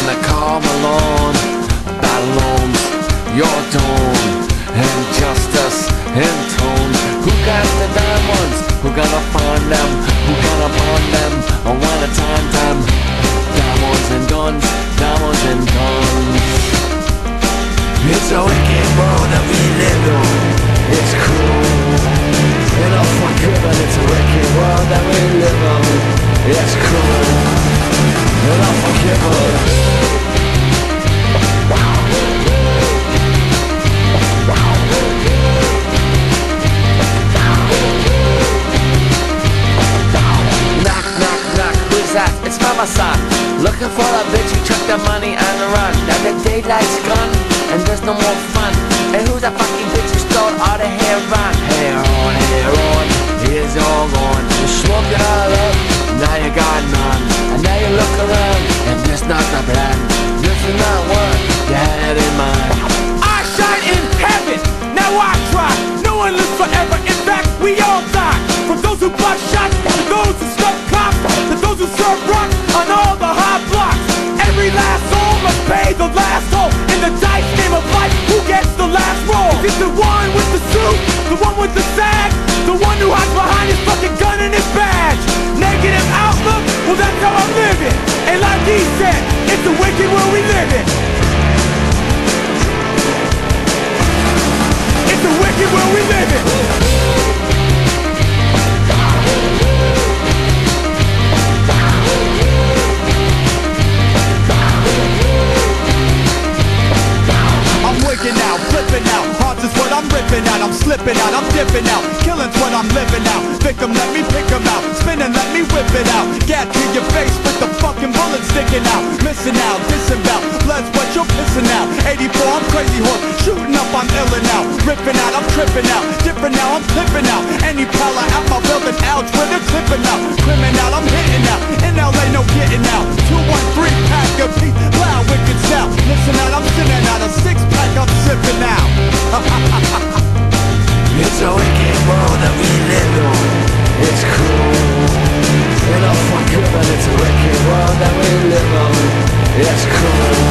in the calm alone. Battle looms, your doom, injustice entombed. Who got the diamonds? Who gonna find them? Who gonna burn them? I wanna time them. Diamonds and guns, diamonds and guns. It's a wicked world that we live in. It's cruel and unforgiving. It's a wicked world that we live in. It's cruel and unforgiving. Knock, knock, knock, who's that? It's Mama San. Looking for a bitch who took the money and run. Now the daylight's gone and there's no more fun. And who's that fucking bitch who stole all the heroin? Heroin, it's all gone. You smoke it all up, now you got none. And now you look around and there's not the plan. This is not what you had in mind. I shine in heaven, now I try. No one lives forever, in fact we all die. From those who bust shots, to those who stuff cops, to those who serve rocks on all the high blocks. Every last soul must pay the last toll. In the dice game of life, who gets the last roll? Is it the one with the suit, the one with the sag, the one who hides behind his fucking gun and his badge? Negative outlook, well that's how I'm living. And like he said, it's the wicked world we live in. It's the wicked world we live in. I'm wicked out, flipping out. Hearts is what I'm ripping out. I'm slipping out, I'm dipping out. Killing's what I'm living out. Victim, let me pick 'em out. Spinning, let me whip it out. Gat to your face with the fucking bullet sticking out. Missing out, disembowel. Blood's what you're pissing out. 84, I'm crazy horse. Shooting up, I'm illin' out. Ripping out, I'm tripping out. Different now, I'm clipping out. Any pala out my building out where they're clipping out. Criminal, I'm hitting out. In LA, no getting out. 213 pack of peace, loud wicked sound. Listen out, I'm sitting out a 6-pack, I'm sipping out. It's a wicked world that we live in. It's cruel and unforgiving. It's a wicked world that we live in. It's cruel